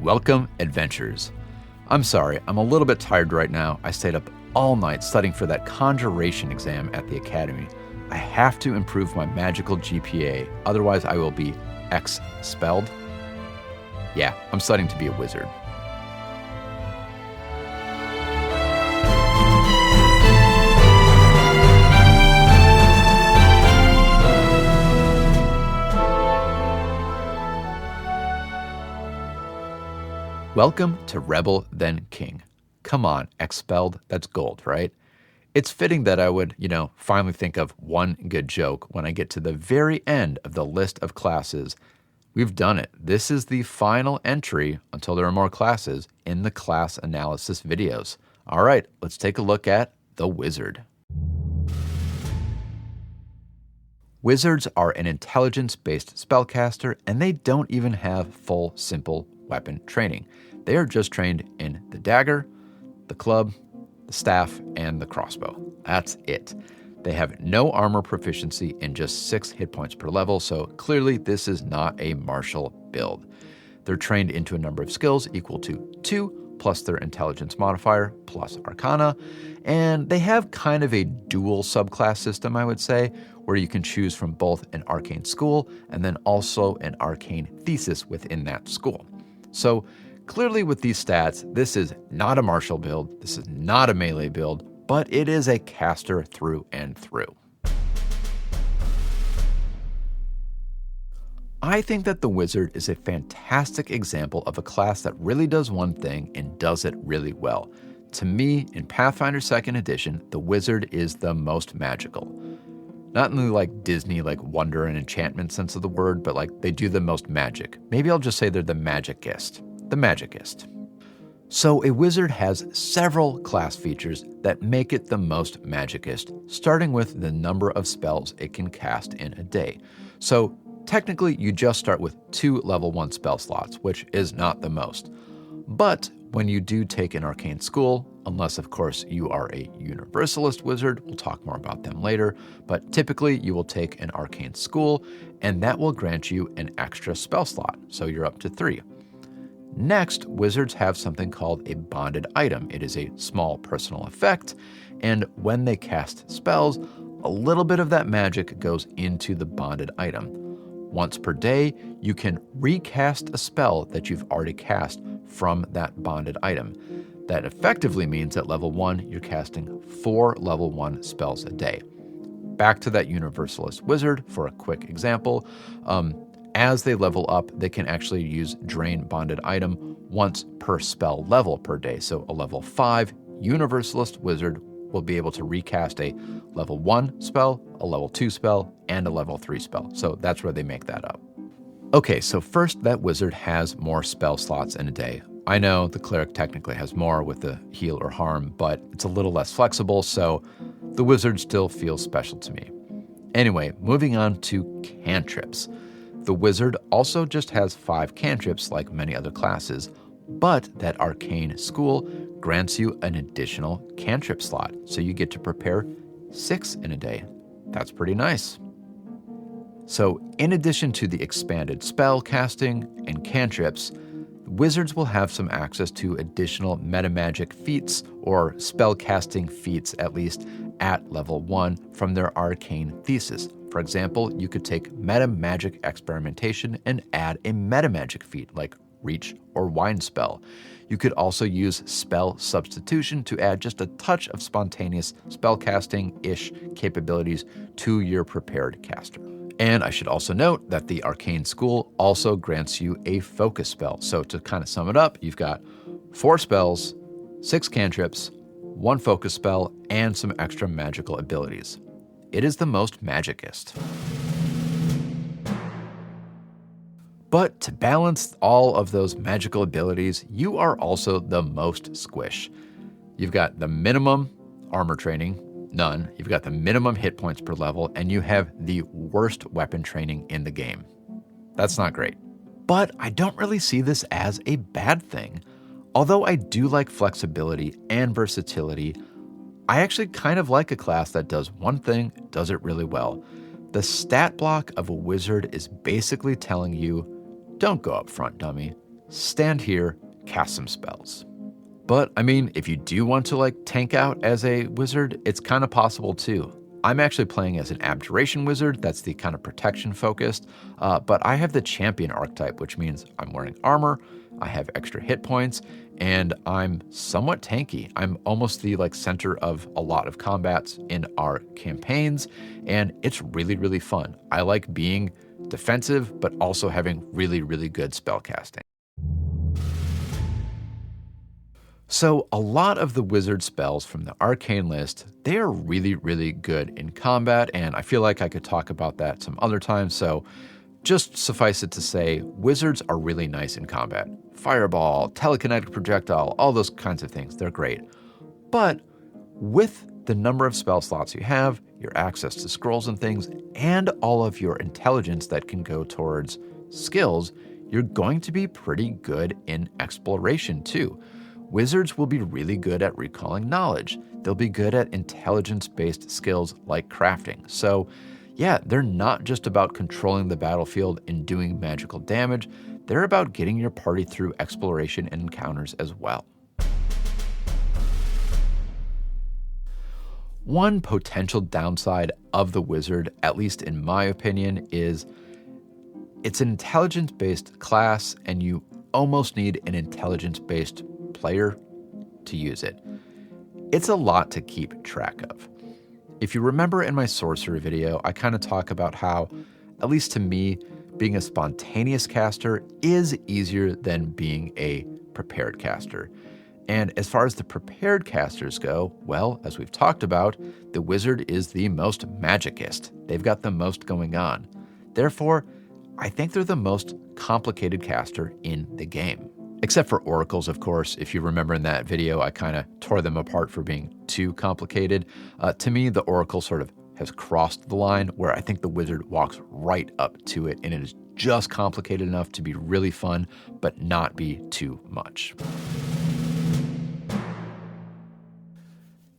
welcome adventurers. I'm sorry, I'm a little bit tired right now. I stayed up all night studying for that conjuration exam at the academy. I have to improve my magical GPA, otherwise I will be expelled. Yeah, I'm studying to be a wizard. Welcome to Rebel Then King. Come on, expelled, that's gold, right? It's fitting that I would, finally think of one good joke when I get to the very end of the list of classes. We've done it. This is the final entry until there are more classes in the class analysis videos. All right, let's take a look at the wizard. Wizards are an intelligence-based spellcaster, and they don't even have full simple weapon training. They are just trained in the dagger, the club, the staff, and the crossbow. That's it. They have no armor proficiency and just 6 hit points per level, so clearly this is not a martial build. They're trained into a number of skills equal to 2 plus their intelligence modifier plus arcana, and they have kind of a dual subclass system, I would say, where you can choose from both an arcane school and then also an arcane thesis within that school. So clearly with these stats, this is not a martial build, this is not a melee build, but it is a caster through and through. I think that the wizard is a fantastic example of a class that really does one thing and does it really well. To me, in Pathfinder 2nd edition, the wizard is the most magical. Not in the Disney wonder and enchantment sense of the word, but they do the most magic. Maybe I'll just say they're the magicist. The magicist. So a wizard has several class features that make it the most magicist, starting with the number of spells it can cast in a day. So technically you just start with 2 level 1 spell slots, which is not the most. But when you do take an arcane school, unless of course you are a universalist wizard, we'll talk more about them later, but typically you will take an arcane school and that will grant you an extra spell slot, so you're up to 3. Next, wizards have something called a bonded item. It is a small personal effect, and when they cast spells, a little bit of that magic goes into the bonded item. Once per day, you can recast a spell that you've already cast from that bonded item. That effectively means at level 1, you're casting 4 level 1 spells a day. Back to that universalist wizard for a quick example. As they level up, they can actually use Drain Bonded Item once per spell level per day. So a level 5 Universalist Wizard will be able to recast a level 1 spell, a level 2 spell, and a level 3 spell. So that's where they make that up. Okay, so first, that wizard has more spell slots in a day. I know the cleric technically has more with the heal or harm, but it's a little less flexible, so the wizard still feels special to me. Anyway, moving on to cantrips. The wizard also just has 5 cantrips like many other classes, but that arcane school grants you an additional cantrip slot, so you get to prepare 6 in a day. That's pretty nice. So in addition to the expanded spell casting and cantrips, wizards will have some access to additional metamagic feats or spell casting feats at least at level 1 from their arcane thesis. For example, you could take metamagic experimentation and add a metamagic feat like reach or wind spell. You could also use spell substitution to add just a touch of spontaneous spellcasting-ish capabilities to your prepared caster. And I should also note that the arcane school also grants you a focus spell. So to kind of sum it up, you've got 4 spells, 6 cantrips, 1 focus spell, and some extra magical abilities. It is the most magicist. But to balance all of those magical abilities, you are also the most squish. You've got the minimum armor training, none. You've got the minimum hit points per level, and you have the worst weapon training in the game. That's not great. But I don't really see this as a bad thing. Although I do like flexibility and versatility, I actually kind of like a class that does one thing, does it really well. The stat block of a wizard is basically telling you, don't go up front, dummy. stand here, cast some spells. But I mean, if you do want to like tank out as a wizard, it's kind of possible too. I'm actually playing as an abjuration wizard. That's the kind of protection focused. But I have the champion archetype, which means I'm wearing armor, I have extra hit points, and I'm somewhat tanky. I'm almost the like center of a lot of combats in our campaigns, and it's really, really fun. I like being defensive, but also having really, really good spell casting. So a lot of the wizard spells from the arcane list, they are really, really good in combat, and I feel like I could talk about that some other time, so just suffice it to say, wizards are really nice in combat. Fireball, telekinetic projectile, all those kinds of things, they're great. But with the number of spell slots you have, your access to scrolls and things, and all of your intelligence that can go towards skills, you're going to be pretty good in exploration too. Wizards will be really good at recalling knowledge. They'll be good at intelligence-based skills like crafting. So yeah, they're not just about controlling the battlefield and doing magical damage. They're about getting your party through exploration and encounters as well. One potential downside of the wizard, at least in my opinion, is it's an intelligence-based class and you almost need an intelligence-based player to use it. It's a lot to keep track of. If you remember in my sorcerer video, I kind of talk about how, at least to me, being a spontaneous caster is easier than being a prepared caster. And as far as the prepared casters go, well, as we've talked about, the wizard is the most magicist. They've got the most going on. Therefore, I think they're the most complicated caster in the game. Except for oracles, of course. If you remember in that video, I kind of tore them apart for being too complicated. To me, the oracle sort of has crossed the line where I think the wizard walks right up to it, and it is just complicated enough to be really fun, but not be too much.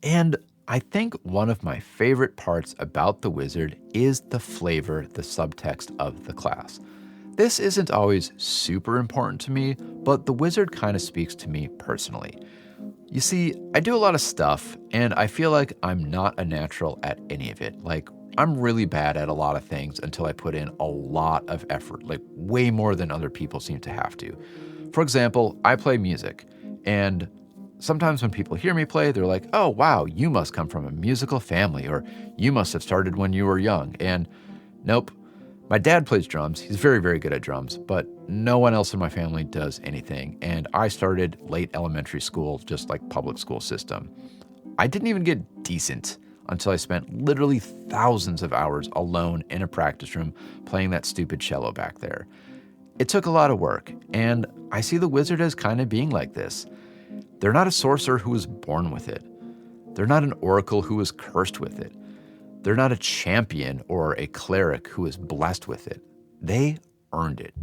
And I think one of my favorite parts about the wizard is the flavor, the subtext of the class. This isn't always super important to me, but the wizard kind of speaks to me personally. You see, I do a lot of stuff, and I feel like I'm not a natural at any of it. Like, I'm really bad at a lot of things until I put in a lot of effort, like way more than other people seem to have to. For example, I play music, and sometimes when people hear me play, they're like, oh wow, you must come from a musical family, or you must have started when you were young. And nope. My dad plays drums. He's very, very good at drums, but no one else in my family does anything. And I started late elementary school, just like public school system. I didn't even get decent until I spent literally thousands of hours alone in a practice room playing that stupid cello back there. It took a lot of work, and I see the wizard as kind of being like this. They're not a sorcerer who was born with it. They're not an oracle who was cursed with it. They're not a champion or a cleric who is blessed with it. They earned it.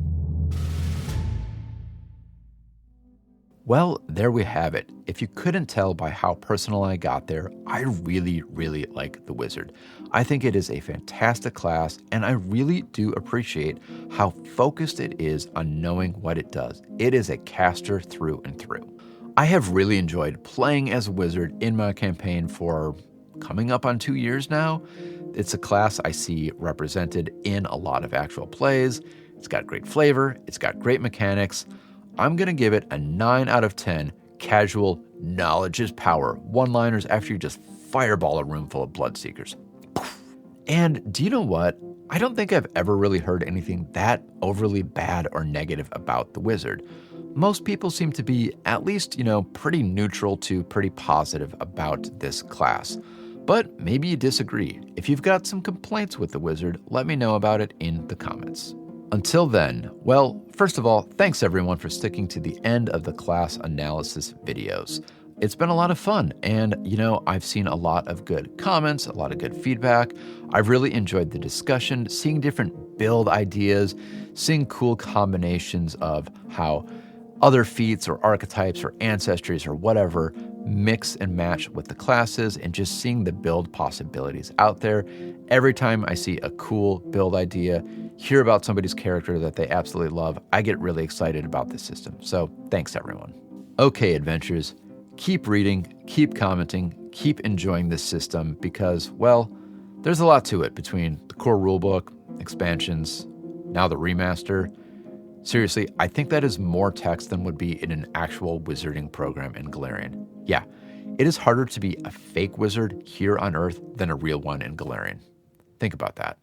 Well, there we have it. If you couldn't tell by how personal I got there, I really, really like the wizard. I think it is a fantastic class, and I really do appreciate how focused it is on knowing what it does. It is a caster through and through. I have really enjoyed playing as a wizard in my campaign for coming up on 2 years now. It's a class I see represented in a lot of actual plays. It's got great flavor. It's got great mechanics. I'm going to give it a 9 out of 10 casual knowledge is power one-liners after you just fireball a room full of bloodseekers. And do you know what? I don't think I've ever really heard anything that overly bad or negative about the wizard. Most people seem to be at least, pretty neutral to pretty positive about this class. But maybe you disagree. If you've got some complaints with the wizard, let me know about it in the comments. Until then, well, first of all, thanks everyone for sticking to the end of the class analysis videos. It's been a lot of fun, and I've seen a lot of good comments, a lot of good feedback. I've really enjoyed the discussion, seeing different build ideas, seeing cool combinations of how other feats or archetypes or ancestries or whatever mix and match with the classes, and just seeing the build possibilities out there. Every time I see a cool build idea, hear about somebody's character that they absolutely love, I get really excited about this system. So thanks, everyone. Okay, adventurers, keep reading, keep commenting, keep enjoying this system because, well, there's a lot to it between the core rulebook, expansions, now the remaster. Seriously, I think that is more text than would be in an actual wizarding program in Galarian. Yeah, it is harder to be a fake wizard here on Earth than a real one in Galarian. Think about that.